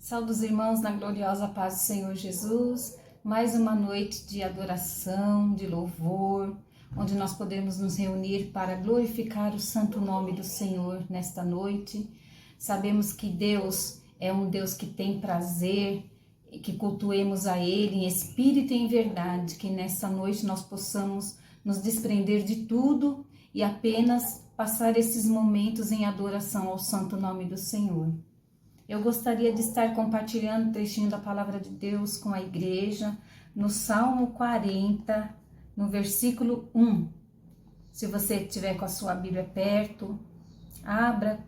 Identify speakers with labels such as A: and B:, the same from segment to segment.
A: Saúde os irmãos na gloriosa paz do Senhor Jesus. Mais uma noite de adoração, de louvor, onde nós podemos nos reunir para glorificar o santo nome do Senhor nesta noite. Sabemos que Deus é um Deus que tem prazer, que cultuemos a Ele em espírito e em verdade, que nesta noite nós possamos nos desprender de tudo e apenas passar esses momentos em adoração ao santo nome do Senhor. Eu gostaria de estar compartilhando um trechinho da palavra de Deus com a igreja, no Salmo 40, no versículo 1. Se você estiver com a sua Bíblia perto, abra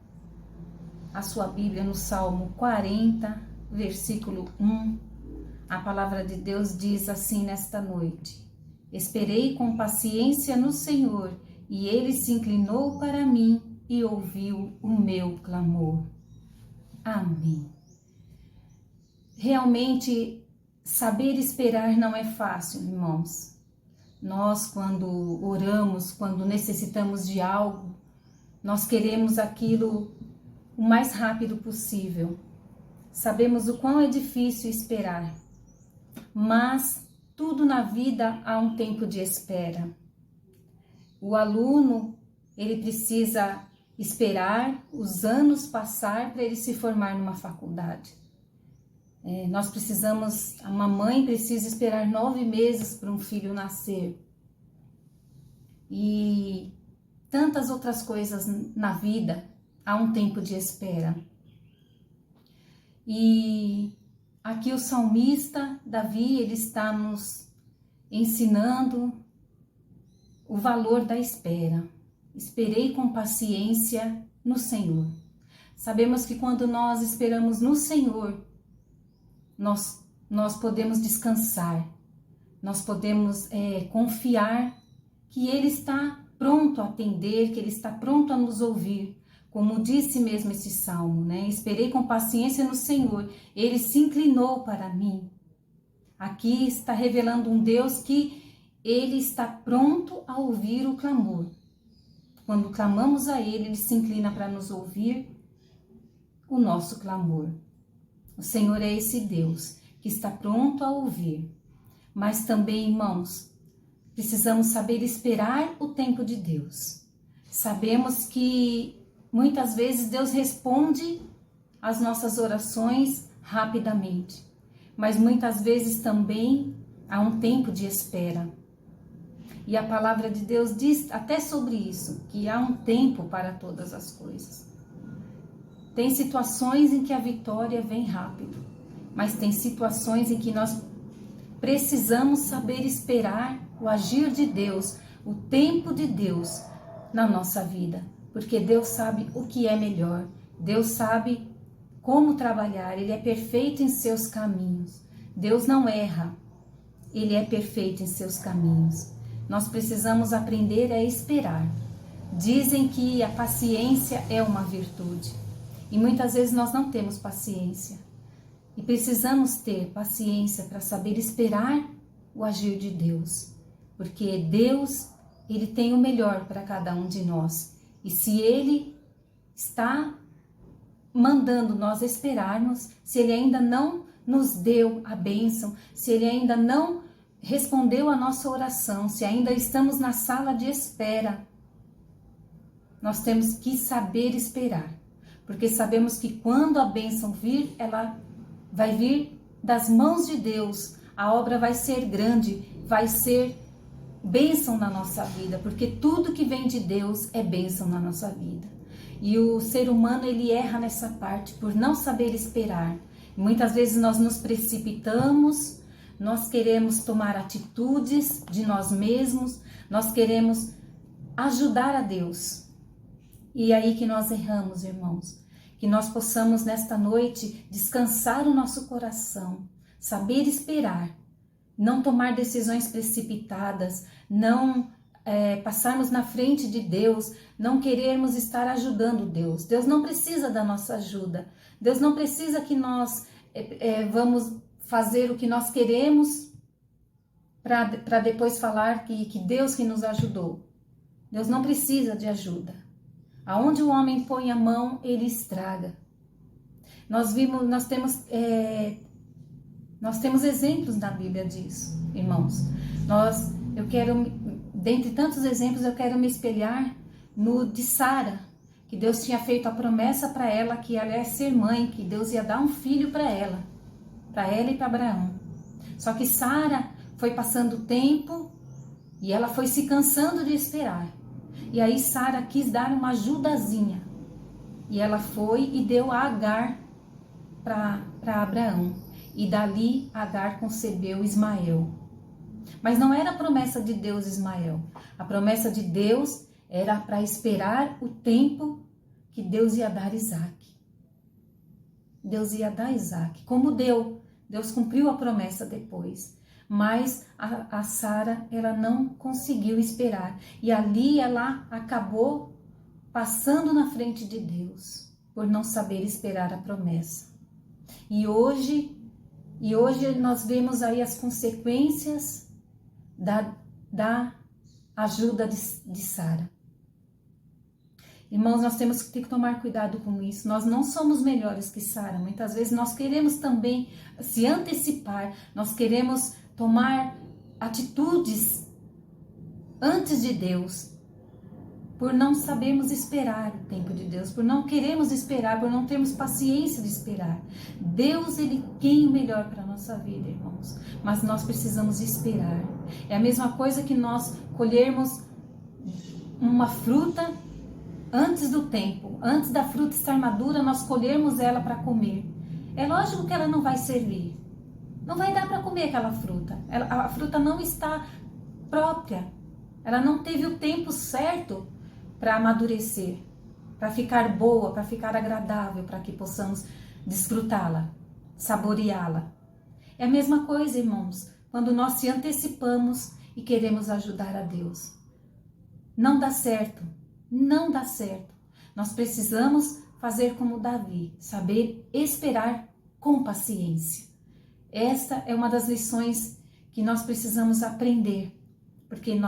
A: a sua Bíblia no Salmo 40, versículo 1. A palavra de Deus diz assim nesta noite: Esperei com paciência no Senhor, e Ele se inclinou para mim e ouviu o meu clamor. Amém. Realmente, saber esperar não é fácil, irmãos. Nós, quando oramos, quando necessitamos de algo, nós queremos aquilo o mais rápido possível. Sabemos o quão é difícil esperar, mas tudo na vida há um tempo de espera. O aluno, ele precisa esperar os anos passar para ele se formar numa faculdade. Nós precisamos, uma mãe precisa esperar 9 meses para um filho nascer. E tantas outras coisas na vida, há um tempo de espera. E aqui o salmista Davi, ele está nos ensinando o valor da espera. Esperei com paciência no Senhor. Sabemos que quando nós esperamos no Senhor, nós podemos descansar, nós podemos confiar que Ele está pronto a atender, que Ele está pronto a nos ouvir. Como disse mesmo esse salmo, né? Esperei com paciência no Senhor, Ele se inclinou para mim. Aqui está revelando um Deus que Ele está pronto a ouvir o clamor. Quando clamamos a Ele, Ele se inclina para nos ouvir o nosso clamor. O Senhor é esse Deus que está pronto a ouvir. Mas também, irmãos, precisamos saber esperar o tempo de Deus. Sabemos que muitas vezes Deus responde às nossas orações rapidamente, mas muitas vezes também há um tempo de espera. E a palavra de Deus diz até sobre isso, que há um tempo para todas as coisas. Tem situações em que a vitória vem rápido, mas tem situações em que nós precisamos saber esperar o agir de Deus, o tempo de Deus na nossa vida. Porque Deus sabe o que é melhor, Deus sabe como trabalhar, Ele é perfeito em seus caminhos. Deus não erra, Ele é perfeito em seus caminhos. Nós precisamos aprender a esperar. Dizem que a paciência é uma virtude. E muitas vezes nós não temos paciência. E precisamos ter paciência para saber esperar o agir de Deus. Porque Deus, Ele tem o melhor para cada um de nós. E se Ele está mandando nós esperarmos, se Ele ainda não nos deu a bênção, se Ele ainda não respondeu a nossa oração, se ainda estamos na sala de espera, nós temos que saber esperar, porque sabemos que quando a bênção vir, ela vai vir das mãos de Deus, a obra vai ser grande, vai ser bênção na nossa vida, porque tudo que vem de Deus é bênção na nossa vida. E o ser humano, ele erra nessa parte por não saber esperar. Muitas vezes nós nos precipitamos, nós queremos tomar atitudes de nós mesmos, nós queremos ajudar a Deus. E é aí que nós erramos, irmãos. Que nós possamos nesta noite descansar o nosso coração, saber esperar, não tomar decisões precipitadas, não passarmos na frente de Deus, não querermos estar ajudando Deus. Deus não precisa da nossa ajuda. Deus não precisa que nós vamos fazer o que nós queremos para depois falar que Deus que nos ajudou. Deus não precisa de ajuda. Aonde o homem põe a mão, ele estraga. Nós temos exemplos na Bíblia disso, irmãos. Dentre tantos exemplos, eu quero me espelhar no de Sara, que Deus tinha feito a promessa para ela, que ela ia ser mãe, que Deus ia dar um filho para ela e para Abraão. Só que Sara foi passando o tempo e ela foi se cansando de esperar. E aí Sara quis dar uma ajudazinha. E ela foi e deu a Agar para Abraão. E dali Agar concebeu Ismael. Mas não era a promessa de Deus Ismael. A promessa de Deus era para esperar o tempo que Deus ia dar Isaac. Deus ia dar Isaac. Como deu, Deus cumpriu a promessa depois. Mas a Sara, ela não conseguiu esperar. E ali ela acabou passando na frente de Deus, por não saber esperar a promessa. E hoje nós vemos aí as consequências da ajuda de Sara. Irmãos, nós temos que tomar cuidado com isso. Nós não somos melhores que Sara. Muitas vezes nós queremos também se antecipar, nós queremos tomar atitudes antes de Deus, por não sabermos esperar o tempo de Deus, por não queremos esperar, por não termos paciência de esperar. Deus, Ele tem o melhor para a nossa vida, irmãos, mas nós precisamos esperar. É a mesma coisa que nós colhermos uma fruta antes do tempo, antes da fruta estar madura, nós colhermos ela para comer. É lógico que ela não vai servir, não vai dar para comer aquela fruta. A fruta não está própria, ela não teve o tempo certo para amadurecer, para ficar boa, para ficar agradável, para que possamos desfrutá-la, saboreá-la. É a mesma coisa, irmãos, quando nós se antecipamos e queremos ajudar a Deus. Não dá certo, não dá certo. Nós precisamos fazer como Davi, saber esperar com paciência. Esta é uma das lições que nós precisamos aprender, porque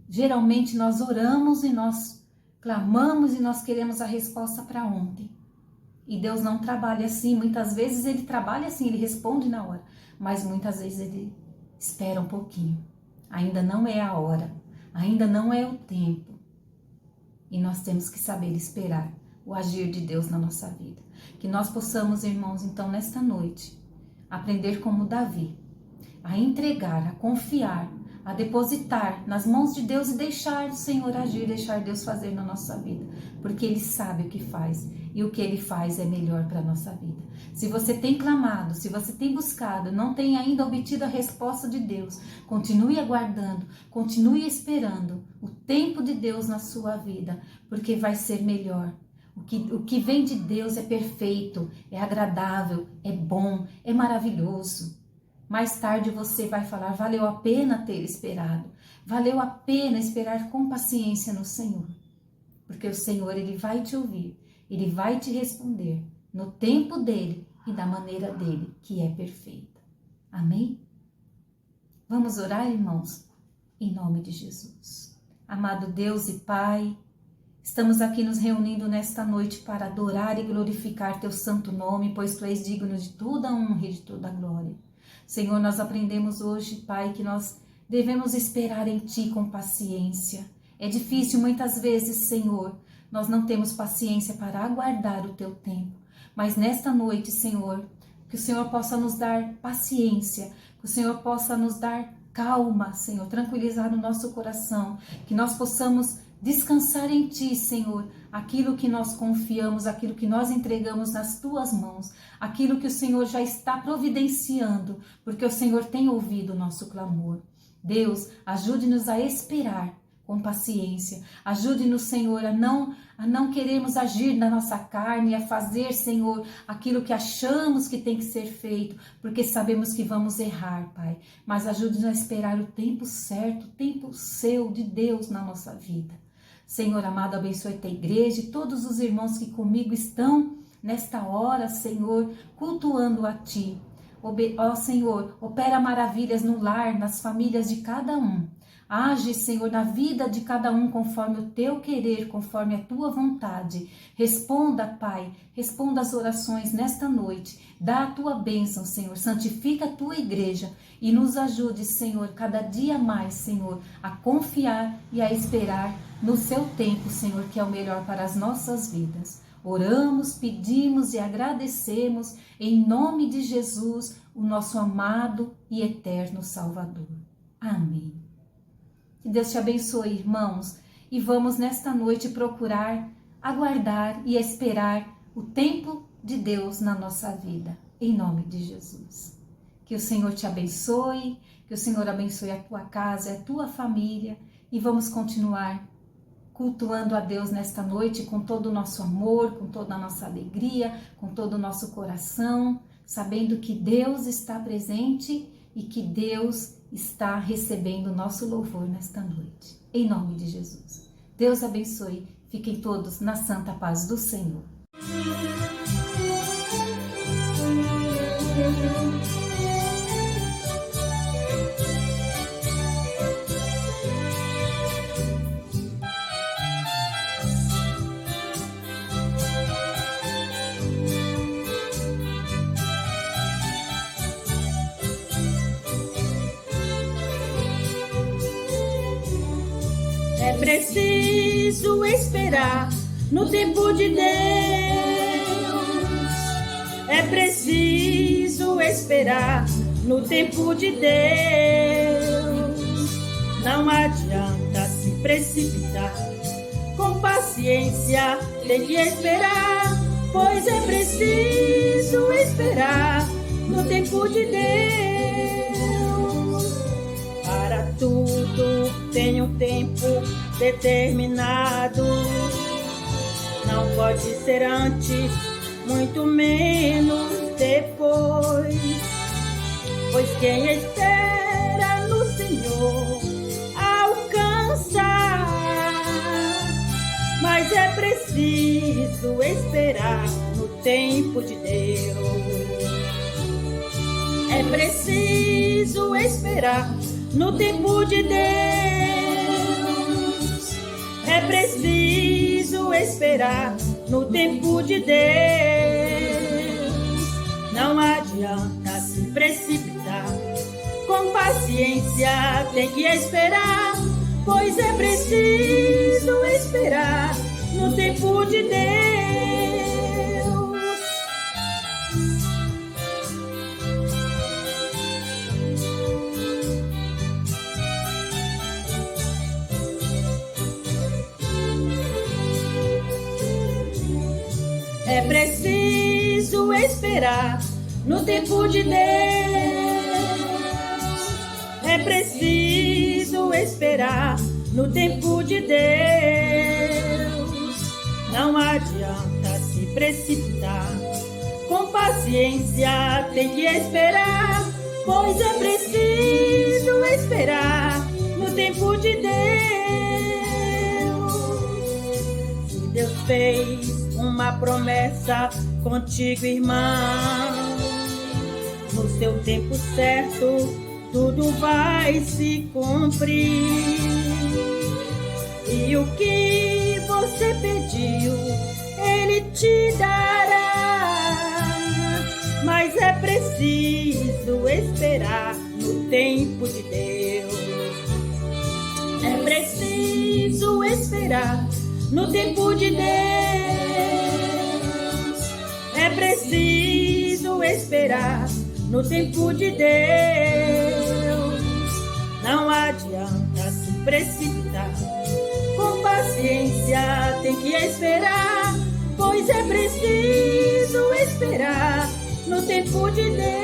A: geralmente nós oramos e nós clamamos e nós queremos a resposta para ontem. E Deus não trabalha assim. Muitas vezes Ele trabalha assim, Ele responde na hora, mas muitas vezes Ele espera um pouquinho. Ainda não é a hora, ainda não é o tempo. E nós temos que saber esperar o agir de Deus na nossa vida. Que nós possamos, irmãos, então, nesta noite, aprender como Davi, a entregar, a confiar, a depositar nas mãos de Deus e deixar o Senhor agir, deixar Deus fazer na nossa vida, porque Ele sabe o que faz e o que Ele faz é melhor para a nossa vida. Se você tem clamado, se você tem buscado, não tem ainda obtido a resposta de Deus, continue aguardando, continue esperando o tempo de Deus na sua vida, porque vai ser melhor. O que vem de Deus é perfeito, é agradável, é bom, é maravilhoso. Mais tarde você vai falar, valeu a pena ter esperado, valeu a pena esperar com paciência no Senhor, porque o Senhor, Ele vai te ouvir, Ele vai te responder no tempo dEle e da maneira dEle, que é perfeita. Amém? Vamos orar, irmãos, em nome de Jesus. Amado Deus e Pai, estamos aqui nos reunindo nesta noite para adorar e glorificar Teu santo nome, pois Tu és digno de toda a honra e de toda a glória. Senhor, nós aprendemos hoje, Pai, que nós devemos esperar em Ti com paciência. É difícil muitas vezes, Senhor, nós não temos paciência para aguardar o Teu tempo. Mas nesta noite, Senhor, que o Senhor possa nos dar paciência, que o Senhor possa nos dar calma, Senhor, tranquilizar o nosso coração, que nós possamos descansar em Ti, Senhor, aquilo que nós confiamos, aquilo que nós entregamos nas Tuas mãos, aquilo que o Senhor já está providenciando, porque o Senhor tem ouvido o nosso clamor. Deus, ajude-nos a esperar com paciência, ajude-nos, Senhor, a não queremos agir na nossa carne, a fazer, Senhor, aquilo que achamos que tem que ser feito, porque sabemos que vamos errar, Pai, mas ajude-nos a esperar o tempo certo, o tempo seu, de Deus na nossa vida. Senhor amado, abençoe a igreja e todos os irmãos que comigo estão nesta hora, Senhor, cultuando a Ti. Ó Senhor, opera maravilhas no lar, nas famílias de cada um. Age, Senhor, na vida de cada um conforme o teu querer, conforme a tua vontade. Responda, Pai, responda as orações nesta noite. Dá a tua bênção, Senhor. Santifica a tua igreja e nos ajude, Senhor, cada dia mais, Senhor, a confiar e a esperar no seu tempo, Senhor, que é o melhor para as nossas vidas. Oramos, pedimos e agradecemos em nome de Jesus, o nosso amado e eterno Salvador. Amém. Que Deus te abençoe, irmãos, e vamos nesta noite procurar, aguardar e esperar o tempo de Deus na nossa vida, em nome de Jesus. Que o Senhor te abençoe, que o Senhor abençoe a tua casa, a tua família, e vamos continuar cultuando a Deus nesta noite com todo o nosso amor, com toda a nossa alegria, com todo o nosso coração, sabendo que Deus está presente e que Deus está recebendo o nosso louvor nesta noite. Em nome de Jesus. Deus abençoe. Fiquem todos na santa paz do Senhor.
B: É preciso esperar no tempo de Deus. É preciso esperar no tempo de Deus. Não adianta se precipitar. Com paciência tem que esperar, pois é preciso esperar no tempo de Deus. Para tudo tem um tempo determinado, não pode ser antes, muito menos depois. Pois quem espera no Senhor alcança, mas é preciso esperar no tempo de Deus. É preciso esperar no tempo de Deus. É preciso esperar no tempo de Deus. Não adianta se precipitar. Com paciência tem que esperar, pois é preciso esperar no tempo de Deus. É preciso esperar no tempo de Deus. É preciso esperar no tempo de Deus. Não adianta se precipitar. Com paciência tem que esperar, pois é preciso esperar no tempo de Deus. Se Deus fez uma promessa contigo, irmão, no seu tempo certo tudo vai se cumprir. E o que você pediu Ele te dará, mas é preciso esperar no tempo de Deus. É preciso esperar no tempo de Deus. É preciso esperar no tempo de Deus. Não adianta se precipitar. Com paciência tem que esperar, pois é preciso esperar no tempo de Deus.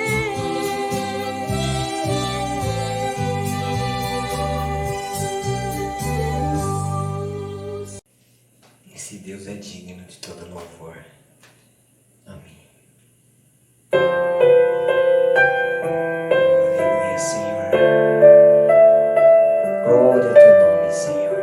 C: Esse Deus é digno de todo louvor. Amém. Aleluia, Senhor. Glória ao teu nome, Senhor.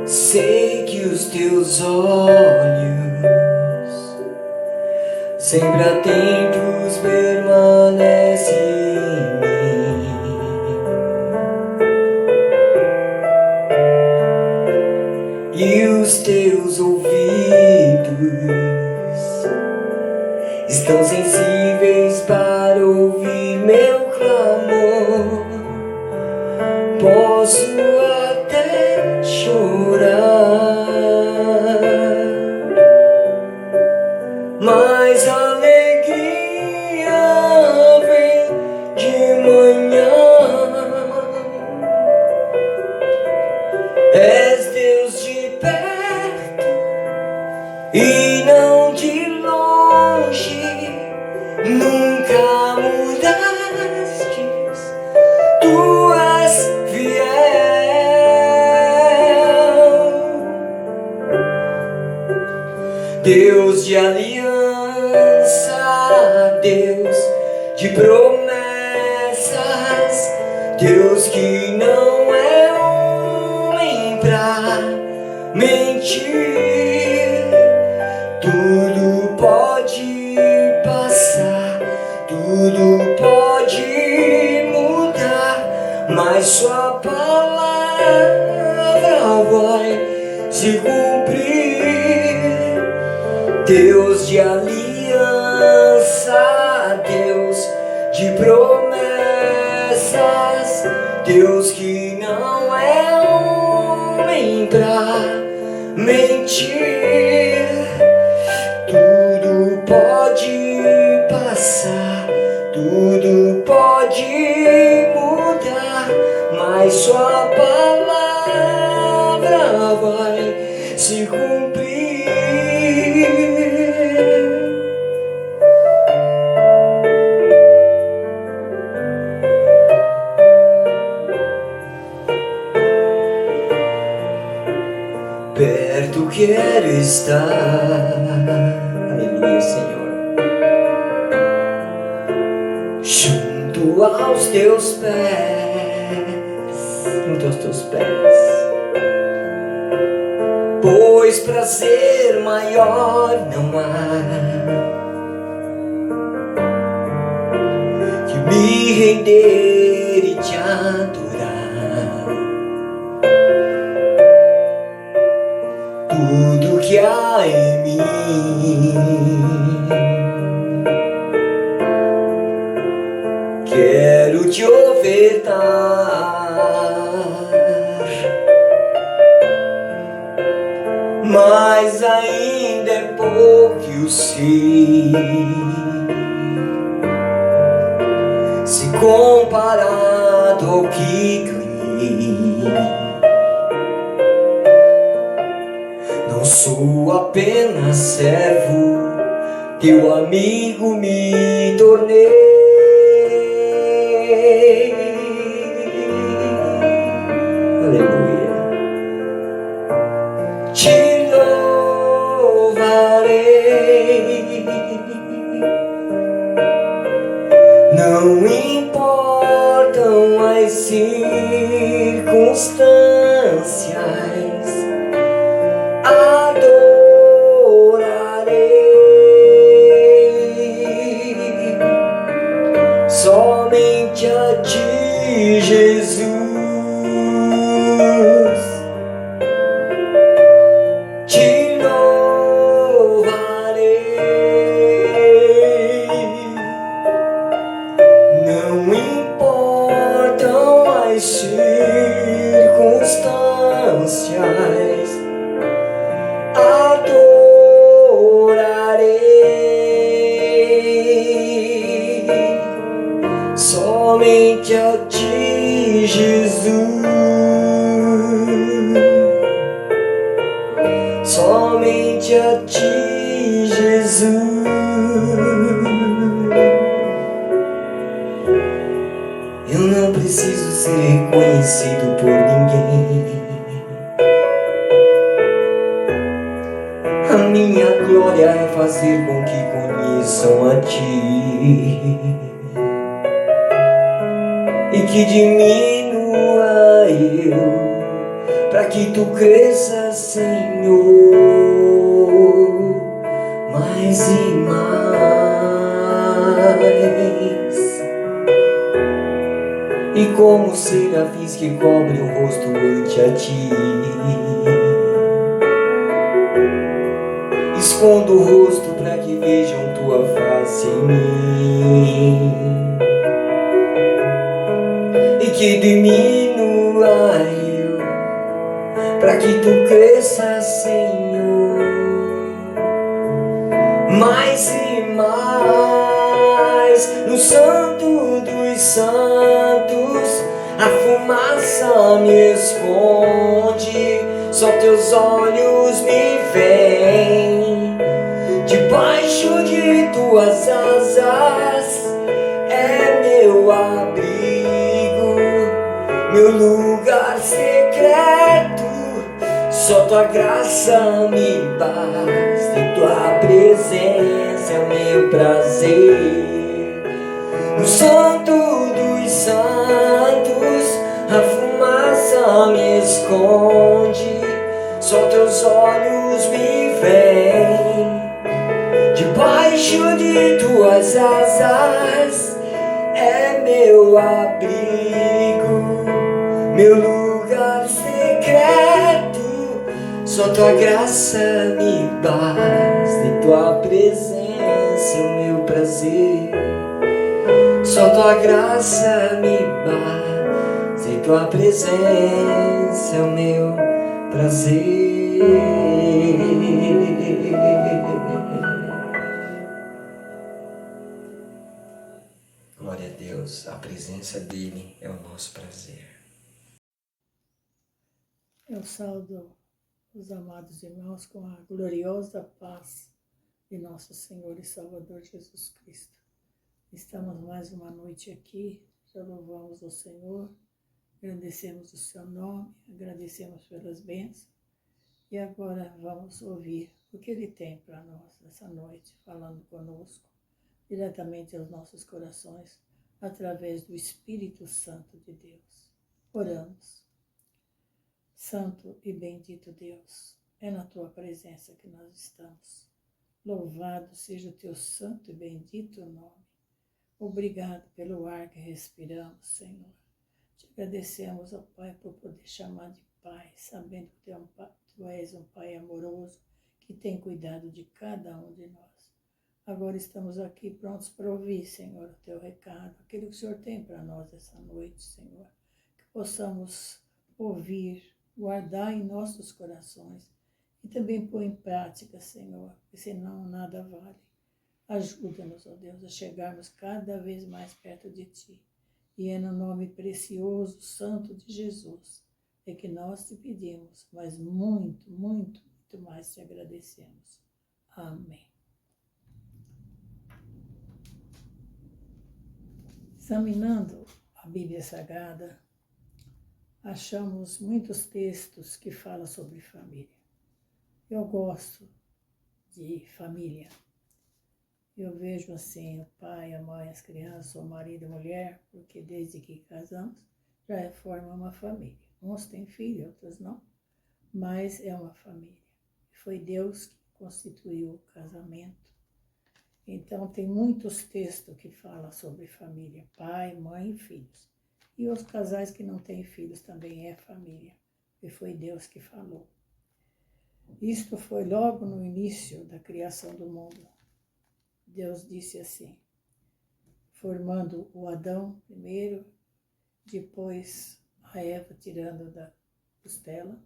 C: Sei que os teus olhos sempre atentos permanece em mim. E os teus ouvidos estão sensíveis para ouvir meu clamor. Posso até chorar, mas a alegria vem de manhã. És Deus de perto e não de longe, nunca mudastes, tu és fiel. Deus de aliança, Deus de promessas, Deus que não é homem pra mentir. Tudo pode passar, tudo pode mudar, mas sua palavra vai se cumprir. Deus de aliança, Deus de promessas, Deus que não é homem pra mentir. Tudo pode passar, tudo pode mudar, mas sua palavra vai se cumprir. Perto quero estar, aleluia, Senhor, junto aos teus pés, junto aos teus pés, pois prazer maior não há que me render e te adorar. Tudo que há em mim quero te ofertar, mas ainda é pouco eu sei, se comparado ao que ganhei. Não sou apenas servo, teu amigo me tornei. Aleluia. Te louvarei, não importam as circunstâncias, somente a ti, Jesus. Te louvarei, não importam as circunstâncias, somente a ti, Jesus. Somente a ti, Jesus. Eu não preciso ser reconhecido por ninguém. A minha glória é fazer com que conheçam a ti e que diminua eu, para que tu cresças, Senhor, mais e mais. e como serafins que cobrem o rosto ante a ti. Escondo o rosto para que vejam tua face em mim, e que diminua eu, para que tu cresças, Senhor, mais e mais. No Santo dos Santos a fumaça me esconde, só teus olhos me veem. Debaixo de tuas asas é meu abrigo, meu lugar secreto. Só tua graça me basta, e tua presença é meu prazer. No Santo dos Santos a fumaça me esconde, só teus olhos me veem. Debaixo de tuas asas é meu abrigo, meu lugar secreto. Só tua graça me basta, e tua presença é o meu prazer. Só tua graça me basta, e tua presença é o meu prazer. Glória a Deus, a presença dele é o nosso prazer.
B: Eu saúdo os amados irmãos com a gloriosa paz de nosso Senhor e Salvador Jesus Cristo. Estamos mais uma noite aqui, já louvamos o Senhor, agradecemos o seu nome, agradecemos pelas bênçãos, e agora vamos ouvir o que Ele tem para nós nessa noite, falando conosco, diretamente aos nossos corações, através do Espírito Santo de Deus. Oramos. Santo e bendito Deus, é na Tua presença que nós estamos. Louvado seja o Teu santo e bendito nome. Obrigado pelo ar que respiramos, Senhor. Te agradecemos, ó Pai, por poder chamar de Pai, sabendo que Tu és um Pai amoroso, que tem cuidado de cada um de nós. Agora estamos aqui prontos para ouvir, Senhor, o Teu recado, aquilo que o Senhor tem para nós essa noite, Senhor. Que possamos ouvir, guardar em nossos corações e também pôr em prática, Senhor, porque senão nada vale. Ajuda-nos, ó Deus, a chegarmos cada vez mais perto de Ti. E é no nome precioso, santo de Jesus, é que nós te pedimos, mas muito, muito, muito mais te agradecemos. Amém. Examinando a Bíblia Sagrada, achamos muitos textos que falam sobre família. Eu gosto de família. Eu vejo assim o pai, a mãe, as crianças, o marido e a mulher, porque desde que casamos já forma uma família. Uns têm filho, outros não, mas é uma família. Foi Deus que constituiu o casamento. Então tem muitos textos que falam sobre família, pai, mãe e filhos. E os casais que não têm filhos também é família, e foi Deus que falou. Isto foi logo no início da criação do mundo. Deus disse assim, formando o Adão primeiro, depois a Eva tirando da costela,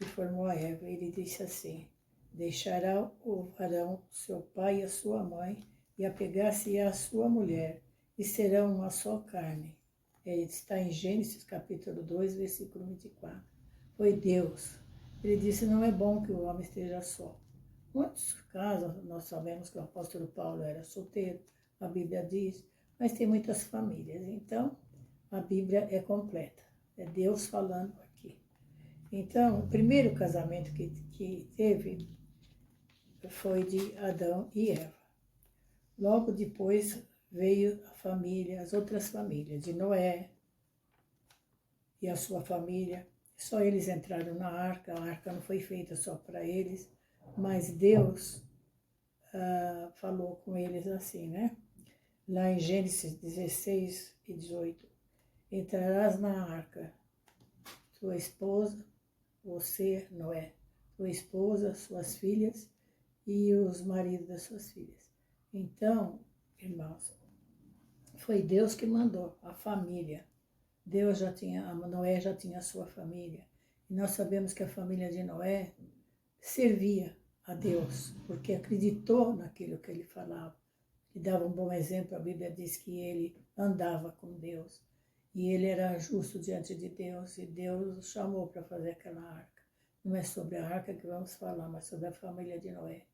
B: e formou a Eva. Ele disse assim, deixará o varão seu pai e a sua mãe, e apegar-se à sua mulher, e serão uma só carne. Está em Gênesis capítulo 2, versículo 24. Foi Deus. Ele disse, não é bom que o homem esteja só. Muitos casos, nós sabemos que o apóstolo Paulo era solteiro, a Bíblia diz, mas tem muitas famílias. Então, a Bíblia é completa. É Deus falando aqui. Então, o primeiro casamento que teve foi de Adão e Eva. Logo depois veio a família, as outras famílias, de Noé e a sua família. Só eles entraram na arca, a arca não foi feita só para eles, mas Deus falou com eles assim, né? Lá em Gênesis 16 e 18. entrarás na arca, tua esposa, você, Noé, tua esposa, suas filhas e os maridos das suas filhas. Então, irmãos, foi Deus que mandou a família. Noé já tinha a sua família. E nós sabemos que a família de Noé servia a Deus, porque acreditou naquilo que ele falava. E dava um bom exemplo, a Bíblia diz que ele andava com Deus. E ele era justo diante de Deus, e Deus o chamou para fazer aquela arca. Não é sobre a arca que vamos falar, mas sobre a família de Noé.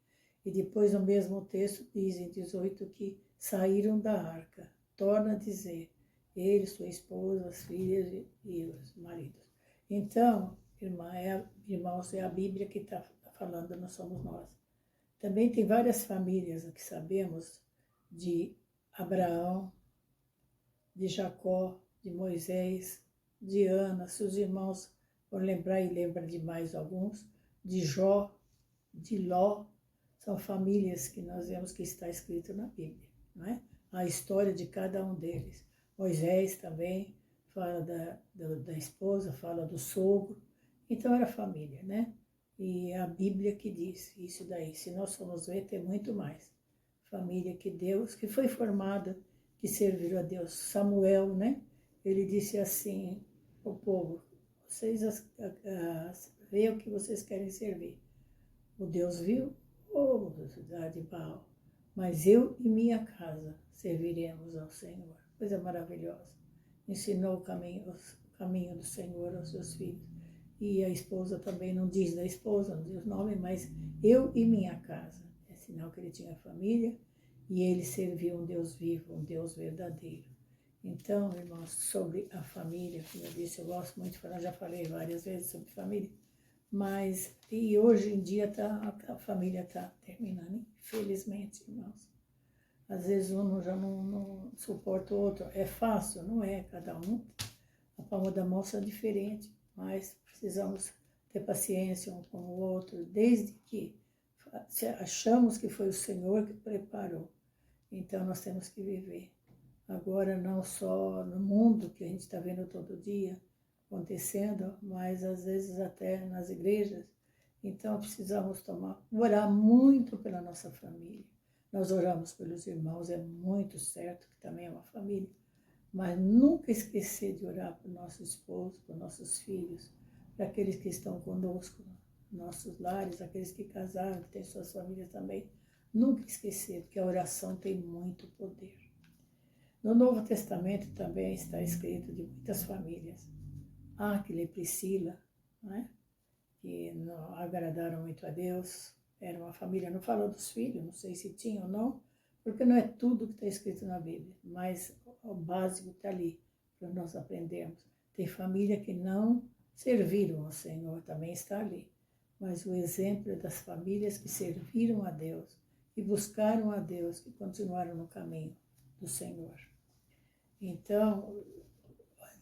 B: E depois, no mesmo texto, diz em 18 que saíram da arca. Torna a dizer, ele, sua esposa, as filhas e os maridos. Então, irmãos, é a Bíblia que está falando, não somos nós. Também tem várias famílias que sabemos de Abraão, de Jacó, de Moisés, de Ana, seus irmãos vão lembrar e lembra de mais alguns, de Jó, de Ló, são famílias que nós vemos que está escrito na Bíblia, não é? A história de cada um deles. Moisés também fala da esposa, fala do sogro, então era família, né? E a Bíblia que diz isso daí, se nós formos ver, tem muito mais. Família que Deus, que foi formada, que serviram a Deus. Samuel, né? Ele disse assim ao povo, vocês vejam o que vocês querem servir. O Deus viu, de Baal, mas eu e minha casa serviremos ao Senhor. Coisa maravilhosa. Ensinou o caminho do Senhor aos seus filhos. E a esposa também não diz da esposa, não diz o nome, mas eu e minha casa. É sinal que ele tinha família e ele serviu um Deus vivo, um Deus verdadeiro. Então, irmãos, sobre a família, como eu disse, eu gosto muito de falar, já falei várias vezes sobre família, mas e hoje em dia a família está terminando, infelizmente, irmãos. Às vezes um já não suporta o outro. É fácil? Não é, cada um. A palma da mão é diferente, mas precisamos ter paciência um com o outro, desde que achamos que foi o Senhor que preparou. Então nós temos que viver. Agora não só no mundo que a gente está vendo todo dia acontecendo, mas às vezes até nas igrejas. Então precisamos orar muito pela nossa família. Nós oramos pelos irmãos, é muito certo que também é uma família, mas nunca esquecer de orar por nosso esposo, por nossos filhos, para aqueles que estão conosco, nossos lares, aqueles que casaram, que têm suas famílias também. Nunca esquecer, porque a oração tem muito poder. No Novo Testamento também está escrito de muitas famílias. Aquila e Priscila, né? Que não agradaram muito a Deus. Era uma família, não fala dos filhos, não sei se tinha ou não, porque não é tudo que está escrito na Bíblia, mas o básico está ali, para nós aprendermos. Tem família que não serviram ao Senhor, também está ali. Mas o exemplo é das famílias que serviram a Deus, que buscaram a Deus, que continuaram no caminho do Senhor. Então,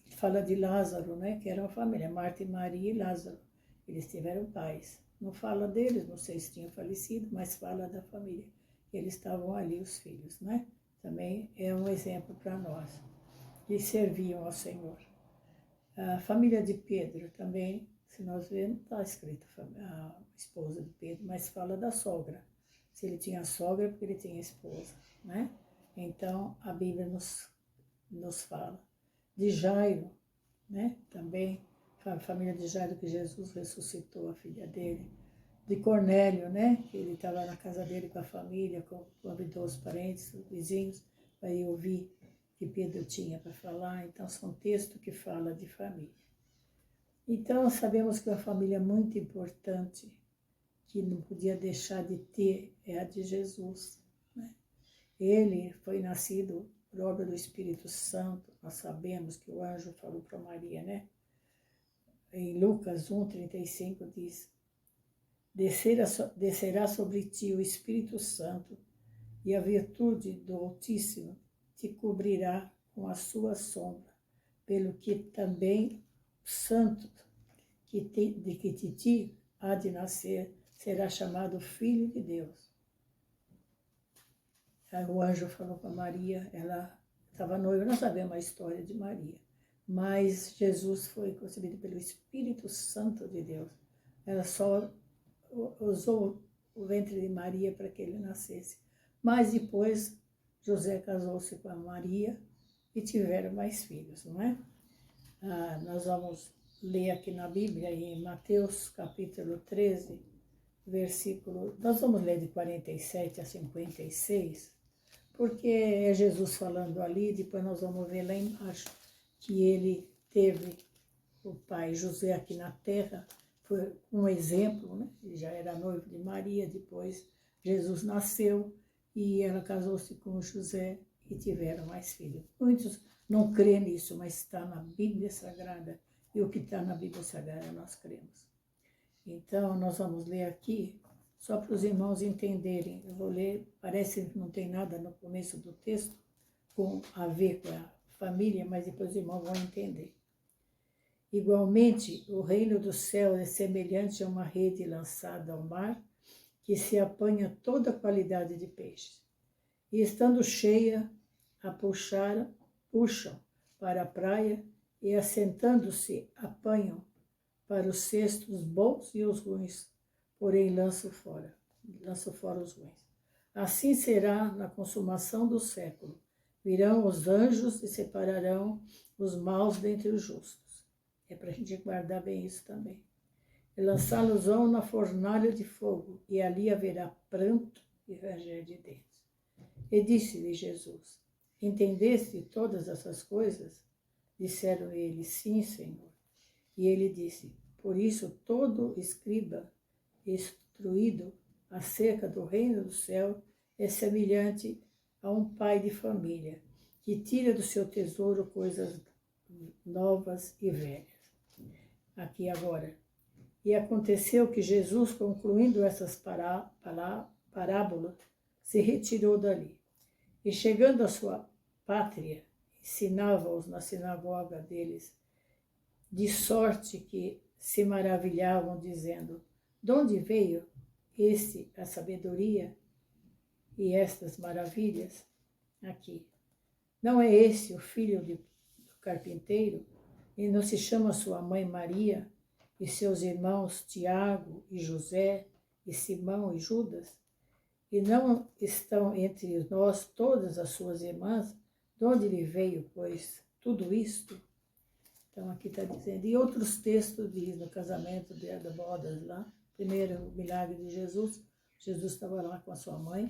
B: fala de Lázaro, né, que era uma família, Marta e Maria e Lázaro. Eles tiveram pais. Não fala deles, não sei se tinham falecido, mas fala da família. Eles estavam ali, os filhos, né? Também é um exemplo para nós, que serviam ao Senhor. A família de Pedro também, se nós vermos, está escrito a esposa de Pedro, mas fala da sogra. Se ele tinha sogra, é porque ele tinha esposa, né? Então, a Bíblia nos fala. De Jairo, né? Também, a família de Jairo, que Jesus ressuscitou a filha dele. De Cornélio, né? Que ele estava na casa dele com a família, convidou os parentes, os vizinhos, para ir ouvir que Pedro tinha para falar. Então, são textos que falam de família. Então, sabemos que uma família muito importante, que não podia deixar de ter, é a de Jesus, né? Ele foi nascido por obra do Espírito Santo. Nós sabemos que o anjo falou para Maria, né? Em Lucas 1:35 diz: descerá sobre ti o Espírito Santo, e a virtude do Altíssimo te cobrirá com a sua sombra, pelo que também o santo de que de ti há de nascer será chamado Filho de Deus. Aí o anjo falou para Maria, ela estava noiva, não sabemos a história de Maria, mas Jesus foi concebido pelo Espírito Santo de Deus. Ela só usou o ventre de Maria para que ele nascesse. Mas depois José casou-se com a Maria e tiveram mais filhos, não é? Nós vamos ler aqui na Bíblia, em Mateus capítulo 13, versículo... Nós vamos ler de 47 a 56, porque é Jesus falando ali, depois nós vamos ver lá embaixo que ele teve o pai José aqui na terra, foi um exemplo, né? Ele já era noivo de Maria, depois Jesus nasceu e ela casou-se com José e tiveram mais filhos. Muitos não creem nisso, mas está na Bíblia Sagrada, e o que está na Bíblia Sagrada nós cremos. Então, nós vamos ler aqui, só para os irmãos entenderem. Eu vou ler, parece que não tem nada no começo do texto a ver com a família, mas depois os irmãos vão entender. Igualmente, o reino do céu é semelhante a uma rede lançada ao mar, que se apanha toda a qualidade de peixes. E estando cheia, puxam para a praia e, assentando-se, apanham para os cestos os bons e os ruins, porém lançam fora os ruins. Assim será na consumação do século. Virão os anjos e separarão os maus dentre os justos. É para a gente guardar bem isso também. E lançá-los-ão na fornalha de fogo, e ali haverá pranto e ranger de dentes. E disse-lhe Jesus: Entendeste todas essas coisas? Disseram ele: Sim, Senhor. E ele disse: Por isso todo escriba instruído acerca do reino do céu é semelhante a um pai de família, que tira do seu tesouro coisas novas e velhas. Aqui agora. E aconteceu que Jesus, concluindo essas parábolas, se retirou dali. E chegando à sua pátria, ensinava-os na sinagoga deles, de sorte que se maravilhavam, dizendo: De onde veio a sabedoria e estas maravilhas? Aqui. Não é esse o filho do carpinteiro? E não se chama sua mãe Maria, e seus irmãos Tiago e José, e Simão e Judas? E não estão entre nós todas as suas irmãs? De onde lhe veio, pois, tudo isto? Então, aqui está dizendo. E outros textos diz no casamento da bodas lá. Primeiro, o milagre de Jesus. Jesus estava lá com a sua mãe,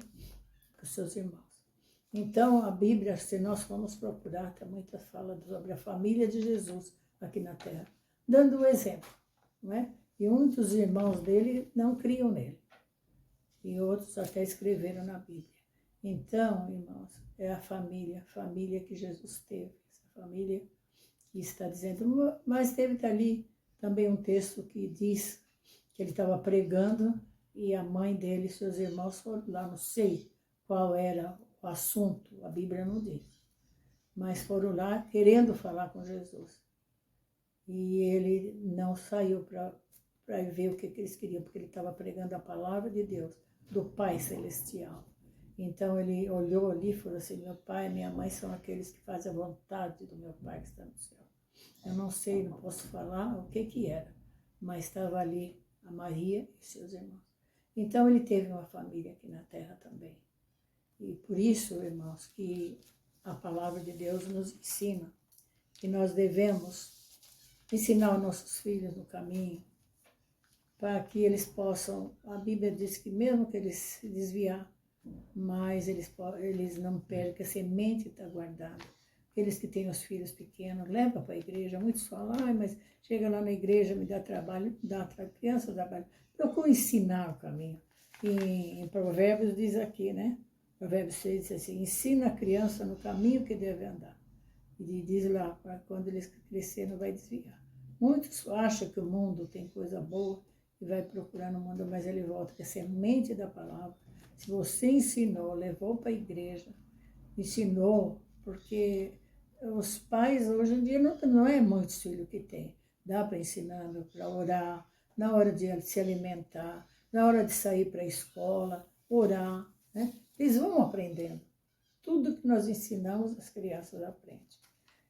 B: com os seus irmãos. Então, a Bíblia, se nós formos procurar, tem muita fala sobre a família de Jesus aqui na Terra, dando o exemplo, não é? E muitos irmãos dele não criam nele. E outros até escreveram na Bíblia. Então, irmãos, é a família que Jesus teve, essa família que está dizendo. Mas teve ali também um texto que diz que ele estava pregando e a mãe dele e seus irmãos foram lá, não sei qual era o assunto, a Bíblia não diz, mas foram lá querendo falar com Jesus. E ele não saiu para ver o que eles queriam, porque ele estava pregando a palavra de Deus, do Pai Celestial. Então ele olhou ali e falou assim: meu pai e minha mãe são aqueles que fazem a vontade do meu Pai que está no céu. Eu não sei, não posso falar o que era, mas estava ali a Maria e seus irmãos. Então ele teve uma família aqui na terra também. E por isso, irmãos, que a palavra de Deus nos ensina que nós devemos ensinar os nossos filhos no caminho, para que eles possam... A Bíblia diz que mesmo que eles se desviar, mas eles não percam, a semente está guardada. Aqueles que têm os filhos pequenos, leva para a igreja. Muitos falam: mas chega lá na igreja, me dá trabalho, dá a criança trabalho. Procura ensinar o caminho. E em Provérbios diz aqui, né? Provérbios 6 diz assim: ensina a criança no caminho que deve andar. E diz lá, para quando eles crescerem não vai desviar. Muitos acham que o mundo tem coisa boa e vai procurar no mundo, mas ele volta, que a semente da palavra, se você ensinou, levou para a igreja, ensinou, porque os pais hoje em dia não é muitos filhos que tem. Dá para ensinando para orar, na hora de se alimentar, na hora de sair para a escola, orar, né? Eles vão aprendendo. Tudo que nós ensinamos, as crianças aprendem.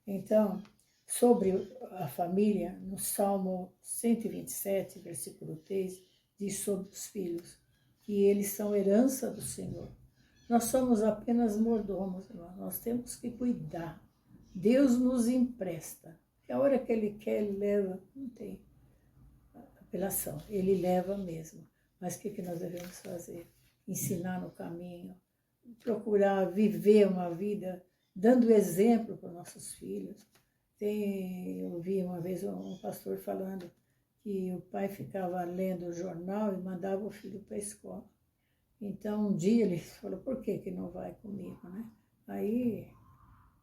B: Então, Sobre a família, no Salmo 127, versículo 3, diz sobre os filhos, que eles são herança do Senhor. Nós somos apenas mordomos, irmão. Nós temos que cuidar. Deus nos empresta. E a hora que Ele quer, Ele leva. Não tem apelação. Ele leva mesmo. Mas o que nós devemos fazer? Ensinar no caminho. Procurar viver uma vida dando exemplo para os nossos filhos. Eu vi uma vez um pastor falando que o pai ficava lendo o jornal e mandava o filho para a escola. Então, um dia ele falou, por que não vai comigo, né? Aí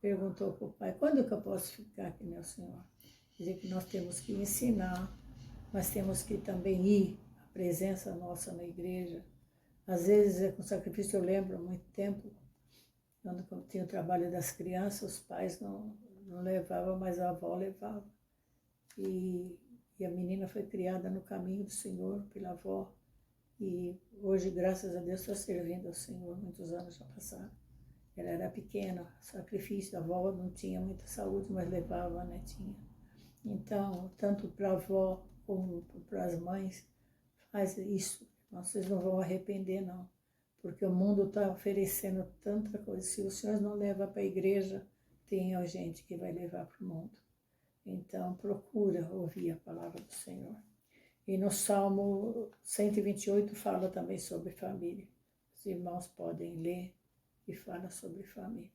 B: perguntou para o pai, quando que eu posso ficar aqui, meu senhor? Quer dizer que nós temos que ensinar, mas temos que também ir, a presença nossa na igreja. Às vezes, é com sacrifício, eu lembro, há muito tempo, quando tinha o trabalho das crianças, os pais não levavam, mas a avó levava. E a menina foi criada no caminho do Senhor pela avó. E hoje, graças a Deus, estou servindo ao Senhor, muitos anos já passaram. Ela era pequena, sacrifício, a avó não tinha muita saúde, mas levava a netinha. Então, tanto para a avó como para as mães, faz isso. Vocês não vão arrepender, não. Porque o mundo está oferecendo tanta coisa. Se o Senhor não leva para a igreja, tem a gente que vai levar para o mundo. Então, procura ouvir a palavra do Senhor. E no Salmo 128 fala também sobre família. Os irmãos podem ler e fala sobre família.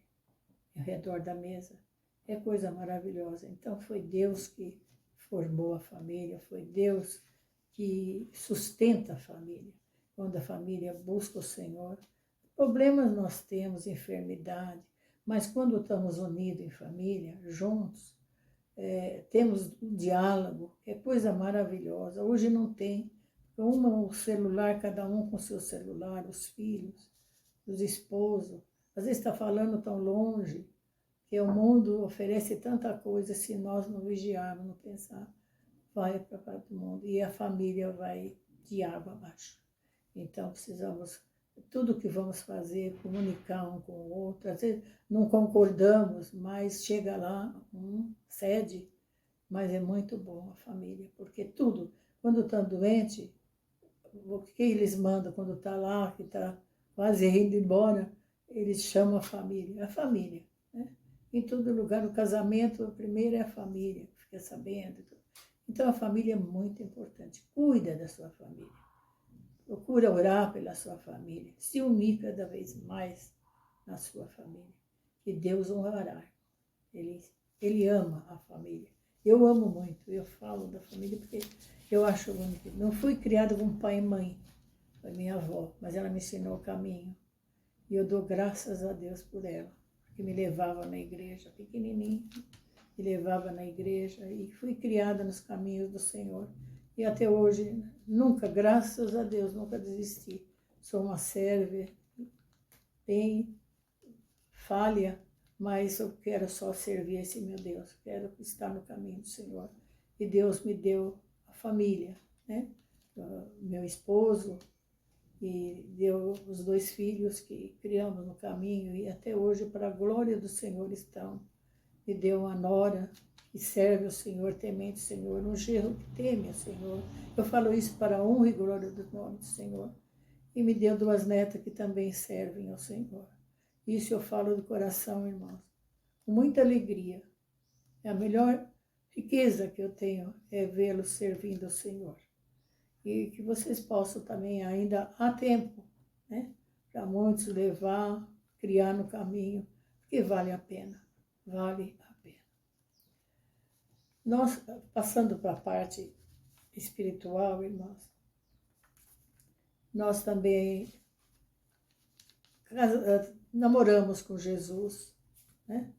B: Ao redor da mesa. É coisa maravilhosa. Então, foi Deus que formou a família, foi Deus que sustenta a família. Quando a família busca o Senhor, problemas nós temos, enfermidade, mas quando estamos unidos em família, juntos, temos um diálogo, que é coisa maravilhosa. Hoje não tem. O celular, cada um com seu celular, os filhos, os esposos. Às vezes está falando tão longe, que o mundo oferece tanta coisa, se nós não vigiarmos, não pensar, vai para parte do mundo. E a família vai de água abaixo. Então precisamos, tudo que vamos fazer, comunicar um com o outro. Às vezes não concordamos, mas chega lá, cede. Mas é muito bom a família, porque tudo, quando está doente, o que eles mandam quando está lá, que está quase indo embora, eles chamam a família, né? Em todo lugar, no casamento, a primeira é a família, fica sabendo. Então a família é muito importante, cuida da sua família, procura orar pela sua família, se unir cada vez mais na sua família, que Deus honrará. Ele ama a família. Eu amo muito, eu falo da família porque eu acho bonito. Não fui criada com pai e mãe, foi minha avó, mas ela me ensinou o caminho. E eu dou graças a Deus por ela, porque me levava na igreja, pequenininha, me levava na igreja e fui criada nos caminhos do Senhor. E até hoje, nunca, graças a Deus, nunca desisti. Sou uma sérvia, bem falha, mas eu quero só servir esse meu Deus, quero estar no caminho do Senhor. E Deus me deu a família, né? Meu esposo, e deu os 2 filhos que criamos no caminho, e até hoje, para a glória do Senhor, estão. Me deu uma nora que serve ao Senhor, temente o Senhor, um genro que teme ao Senhor. Eu falo isso para a honra e glória do nome do Senhor. E me deu 2 netas que também servem ao Senhor. Isso eu falo do coração, irmãos, com muita alegria. A melhor riqueza que eu tenho é vê-los servindo ao Senhor. E que vocês possam também, ainda há tempo, né? Para muitos levar, criar no caminho, porque vale a pena, vale a pena. Nós, passando para a parte espiritual, irmãos, nós também namoramos com Jesus, né?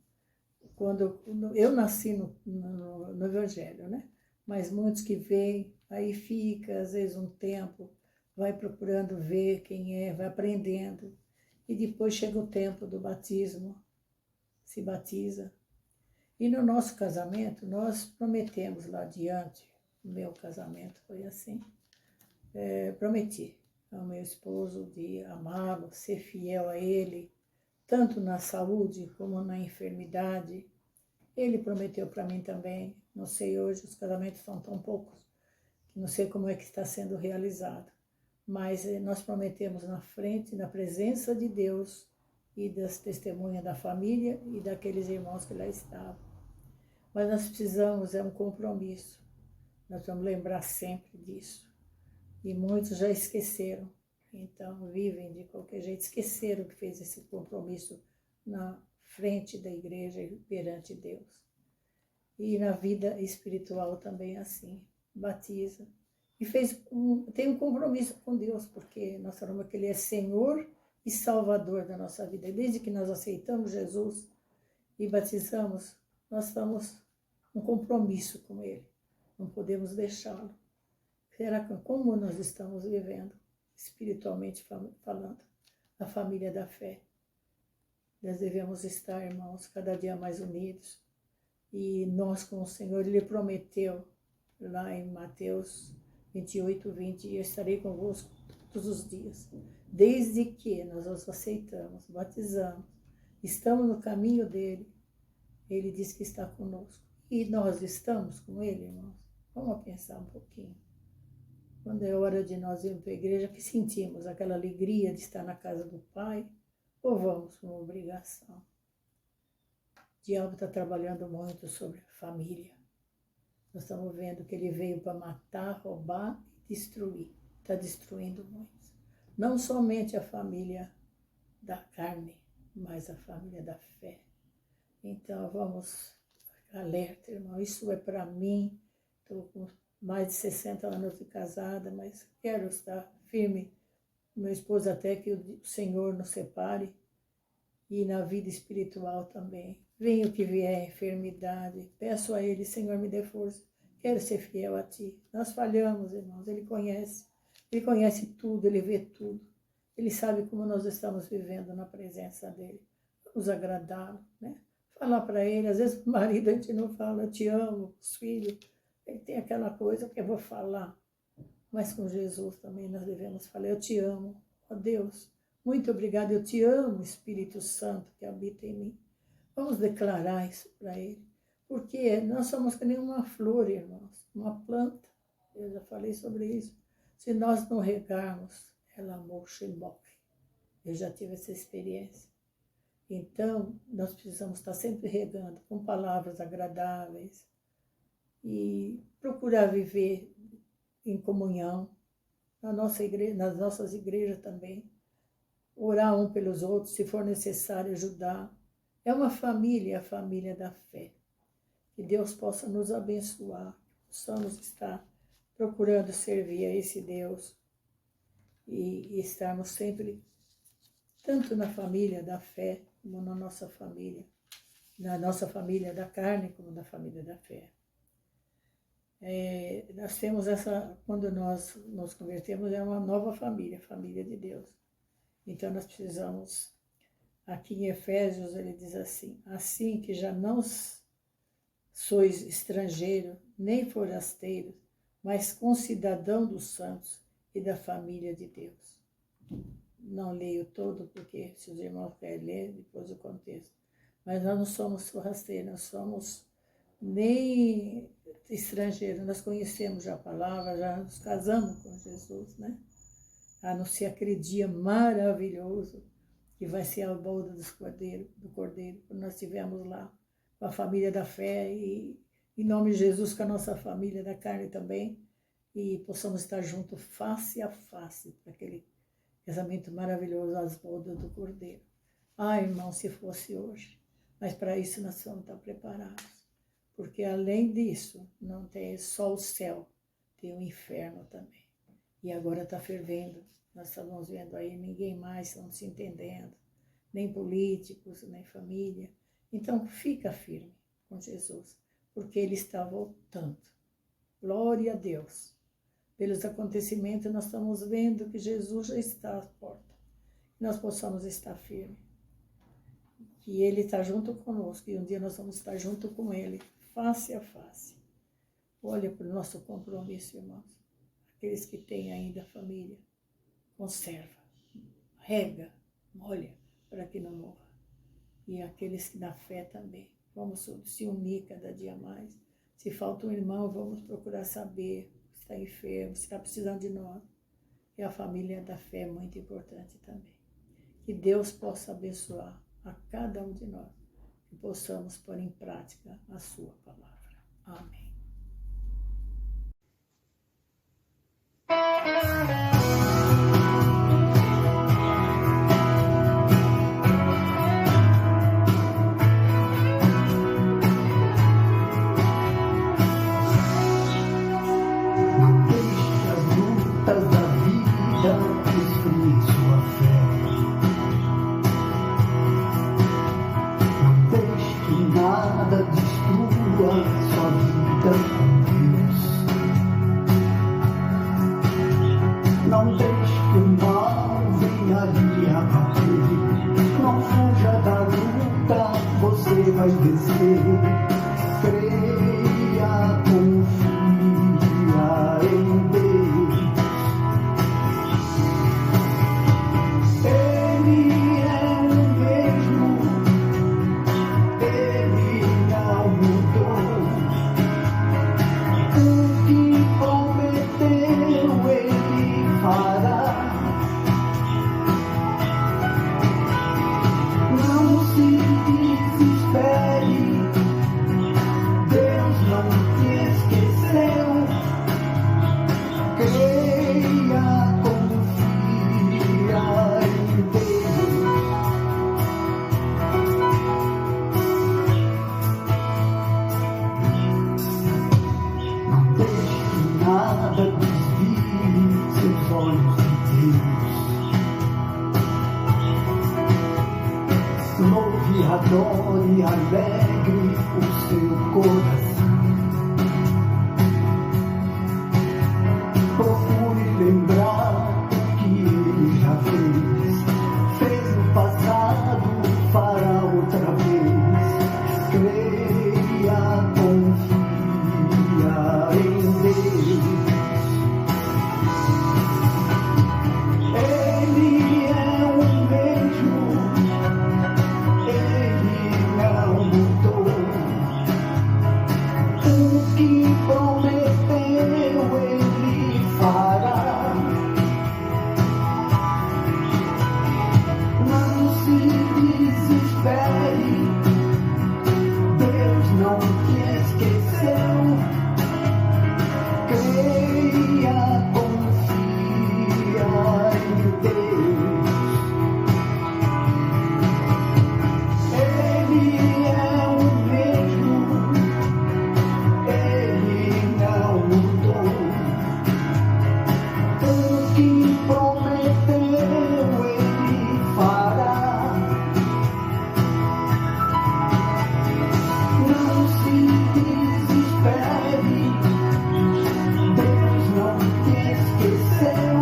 B: Quando eu nasci no Evangelho, né? Mas muitos que vêm, aí fica, às vezes, um tempo, vai procurando ver quem é, vai aprendendo. E depois chega o tempo do batismo, se batiza. E no nosso casamento, nós prometemos lá adiante, o meu casamento foi assim, prometi ao meu esposo de amá-lo, ser fiel a ele, tanto na saúde como na enfermidade. Ele prometeu para mim também. Não sei hoje, os casamentos são tão poucos, que não sei como é que está sendo realizado. Mas nós prometemos na frente, na presença de Deus e das testemunhas da família e daqueles irmãos que lá estavam. Mas nós precisamos, é um compromisso. Nós vamos lembrar sempre disso. E muitos já esqueceram. Então, vivem de qualquer jeito. Esqueceram que fez esse compromisso na frente da igreja e perante Deus. E na vida espiritual também é assim. Batiza. E tem um compromisso com Deus, porque nós falamos que Ele é Senhor e Salvador da nossa vida. E desde que nós aceitamos Jesus e batizamos, nós estamos um compromisso com Ele. Não podemos deixá-lo. Será que como nós estamos vivendo, espiritualmente falando, a família da fé? Nós devemos estar, irmãos, cada dia mais unidos. E nós com o Senhor, Ele prometeu, lá em Mateus 28, 20, eu estarei convosco todos os dias. Desde que nós os aceitamos, batizamos, estamos no caminho dEle, Ele diz que está conosco. E nós estamos com Ele, irmãos? Vamos pensar um pouquinho. Quando é hora de nós irmos para a igreja, que sentimos aquela alegria de estar na casa do Pai, ou vamos por uma obrigação? O diabo está trabalhando muito sobre a família. Nós estamos vendo que ele veio para matar, roubar e destruir. Está destruindo muitos. Não somente a família da carne, mas a família da fé. Então, vamos alerta, irmão. Isso é para mim. Estou com mais de 60 anos de casada, mas quero estar firme. Meu esposo até que o Senhor nos separe. E na vida espiritual também. Venha o que vier, enfermidade. Peço a Ele, Senhor, me dê força. Quero ser fiel a Ti. Nós falhamos, irmãos. Ele conhece. Ele conhece tudo, Ele vê tudo. Ele sabe como nós estamos vivendo na presença dEle. Vamos agradá-lo, né? Falar para Ele. Às vezes o marido a gente não fala, eu te amo, os filhos. Ele tem aquela coisa que eu vou falar. Mas com Jesus também nós devemos falar, eu te amo, ó Deus. Muito obrigada, eu te amo, Espírito Santo que habita em mim. Vamos declarar isso para Ele. Porque nós somos que nem uma flor, irmãos, uma planta. Eu já falei sobre isso. Se nós não regarmos, ela murcha e morre. Eu já tive essa experiência. Então, nós precisamos estar sempre regando com palavras agradáveis e procurar viver em comunhão na nossa igreja, nas nossas igrejas também. Orar um pelos outros, se for necessário ajudar. É uma família, a família da fé. Que Deus possa nos abençoar, que possamos estar procurando servir a esse Deus e estarmos sempre, tanto na família da fé, como na nossa família da carne, como na família da fé. Nós temos quando nós nos convertemos, é uma nova família, a família de Deus. Então nós precisamos, aqui em Efésios ele diz assim que já não sois estrangeiro, nem forasteiro, mas concidadão dos santos e da família de Deus. Não leio todo, porque se os irmãos querem ler, depois o contexto. Mas nós não somos forasteiros, nós somos nem estrangeiros, nós conhecemos já a palavra, já nos casamos com Jesus, né? Anuncia aquele dia maravilhoso, que vai ser a boda do Cordeiro, quando nós estivermos lá, com a família da fé, e em nome de Jesus, com a nossa família da carne também, e possamos estar juntos face a face, para aquele casamento maravilhoso, as bodas do Cordeiro. Ai, irmão, se fosse hoje. Mas para isso nós vamos estar preparados. Porque além disso, não tem só o céu, tem o inferno também. E agora está fervendo. Nós estamos vendo aí, ninguém mais não se entendendo. Nem políticos, nem família. Então fica firme com Jesus, porque Ele está voltando. Glória a Deus. Pelos acontecimentos, nós estamos vendo que Jesus já está à porta. Que nós possamos estar firmes. Que Ele está junto conosco. E um dia nós vamos estar junto com Ele, face a face. Olha para o nosso compromisso, irmãos. Aqueles que têm ainda família, conserva, rega, molha, para que não morra. E aqueles que na fé também. vamos se unir cada dia mais. Se falta um irmão, vamos procurar saber se está enfermo, se está precisando de nós. E a família da fé é muito importante também. Que Deus possa abençoar a cada um de nós e possamos pôr em prática a sua palavra. Amém.
D: Não deixe que o mal venha lhe abater. Não fuja da luta, você vai vencer. Creia, confia em Deus. Ele é o mesmo, ele não mudou. O que prometeu, ele fará. Não se desespere, Deus não te esqueceu. Creia, confia em Deus. Não deixe que nada desvie seus olhos de Deus. Louve, adore, alegre o seu coração. Procure lembrar o que ele já fez. Fez no passado, fará outra vez. Creia, confia em Deus. Ele é o mesmo, ele não mudou. O que prometeu, ele fará. Não se desespere, Deus não te esqueceu. Creia, confia em Deus. Ele é o mesmo, ele não mudou. O que prometeu, ele fará. Não se desespere, Deus não te esqueceu.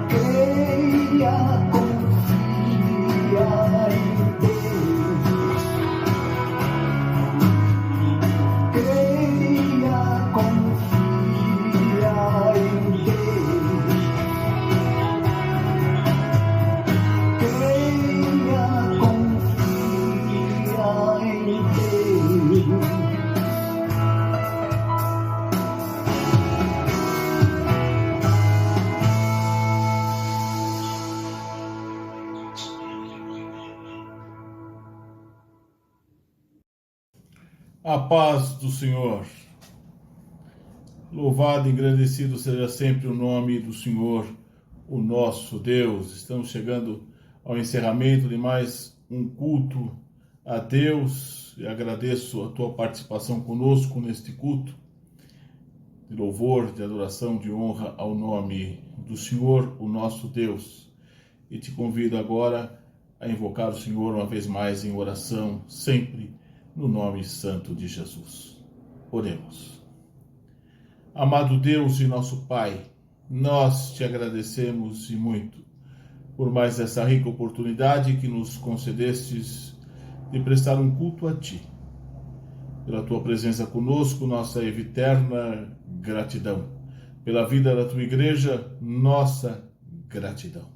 D: Creia, confia em Deus. Creia, confia em Deus. Creia, confia em Deus.
E: A paz do Senhor. Louvado e engrandecido seja sempre o nome do Senhor, o nosso Deus. Estamos chegando ao encerramento de mais um culto a Deus e agradeço a tua participação conosco neste culto de louvor, de adoração, de honra ao nome do Senhor, o nosso Deus. E te convido agora a invocar o Senhor uma vez mais em oração, sempre no nome santo de Jesus. Oremos. Amado Deus e nosso Pai, nós te agradecemos e muito por mais essa rica oportunidade que nos concedestes de prestar um culto a Ti. Pela Tua presença conosco, nossa eterna gratidão. Pela vida da Tua Igreja, nossa gratidão.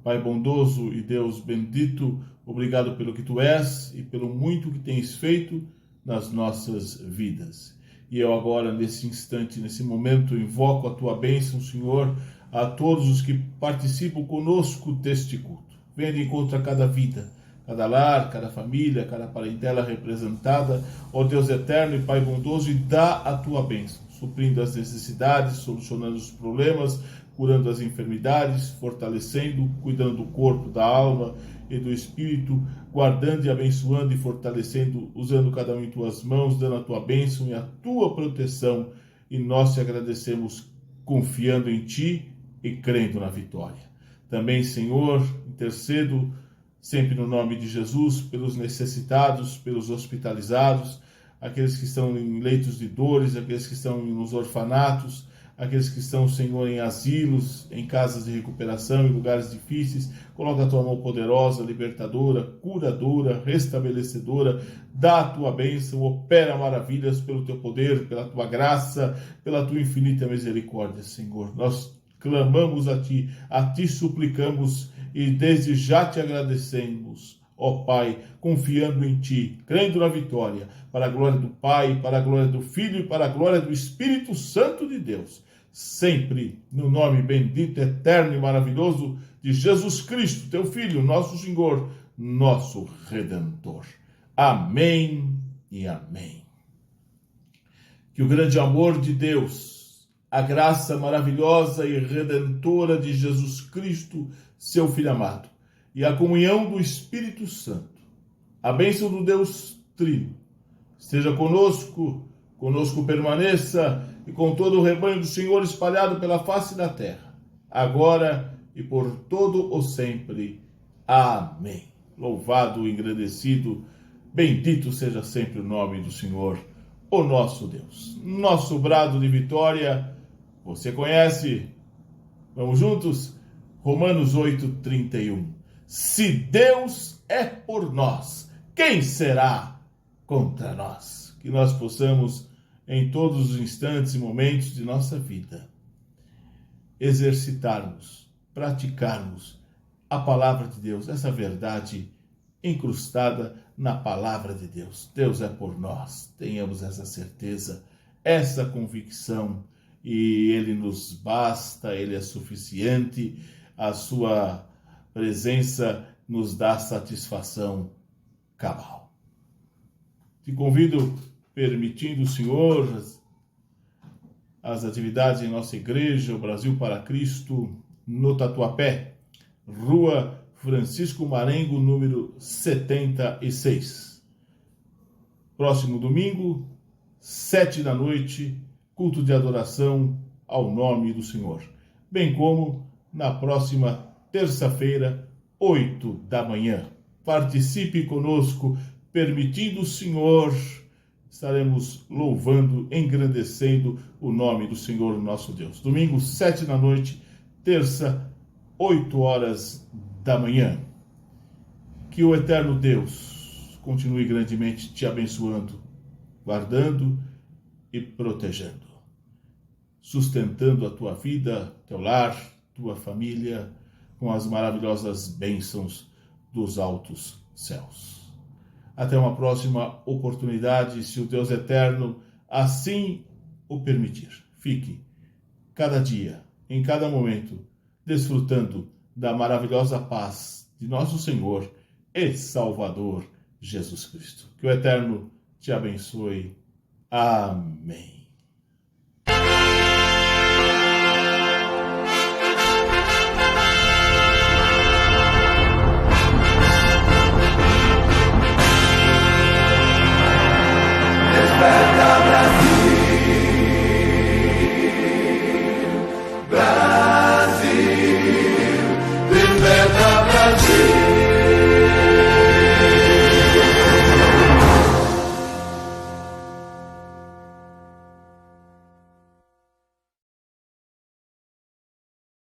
E: Pai bondoso e Deus bendito, Obrigado pelo que tu és e pelo muito que tens feito nas nossas vidas. E eu agora, nesse instante, nesse momento, invoco a tua bênção, Senhor, a todos os que participam conosco deste culto. Venha de encontro a cada vida, cada lar, cada família, cada parentela representada. Ó Deus eterno e Pai bondoso, e dá a tua bênção, suprindo as necessidades, solucionando os problemas, curando as enfermidades, fortalecendo, cuidando do corpo, da alma e do espírito, guardando e abençoando e fortalecendo, usando cada um em tuas mãos, dando a tua bênção e a tua proteção. E nós te agradecemos, confiando em ti e crendo na vitória. Também, Senhor, intercedo sempre no nome de Jesus pelos necessitados, pelos hospitalizados, aqueles que estão em leitos de dores, aqueles que estão nos orfanatos, aqueles que estão, Senhor, em asilos, em casas de recuperação, em lugares difíceis. Coloca a tua mão poderosa, libertadora, curadora, restabelecedora. Dá a tua bênção, opera maravilhas pelo teu poder, pela tua graça, pela tua infinita misericórdia, Senhor. Nós clamamos a ti suplicamos e desde já te agradecemos, ó Pai, confiando em ti, crendo na vitória, para a glória do Pai, para a glória do Filho e para a glória do Espírito Santo de Deus, sempre no nome bendito, eterno e maravilhoso de Jesus Cristo, teu Filho, nosso Senhor, nosso Redentor. Amém e amém. Que o grande amor de Deus, a graça maravilhosa e redentora de Jesus Cristo, seu Filho amado, e a comunhão do Espírito Santo, a bênção do Deus Trino, esteja conosco permaneça, e com todo o rebanho do Senhor espalhado pela face da terra, agora e por todo o sempre. Amém. Louvado, engrandecido, bendito seja sempre o nome do Senhor, o nosso Deus. Nosso brado de vitória, você conhece? Vamos juntos? Romanos 8:31. Se Deus é por nós, quem será contra nós? Que nós possamos, em todos os instantes e momentos de nossa vida, exercitarmos, praticarmos a palavra de Deus, essa verdade incrustada na palavra de Deus. Deus é por nós, tenhamos essa certeza, essa convicção, e Ele nos basta, Ele é suficiente, a sua presença nos dá satisfação cabal. Te convido, permitindo o Senhor, as atividades em nossa igreja, o Brasil para Cristo, no Tatuapé, Rua Francisco Marengo, número 76. Próximo domingo, 19h, culto de adoração ao nome do Senhor. Bem como na próxima terça-feira, 8h. Participe conosco, permitindo o Senhor, estaremos louvando, engrandecendo o nome do Senhor nosso Deus. Domingo, 19h, terça, 8h. Que o eterno Deus continue grandemente te abençoando, guardando e protegendo, sustentando a tua vida, teu lar, tua família, com as maravilhosas bênçãos dos altos céus. Até uma próxima oportunidade, se o Deus eterno assim o permitir. Fique, cada dia, em cada momento, desfrutando da maravilhosa paz de nosso Senhor e Salvador Jesus Cristo. Que o Eterno te abençoe. Amém.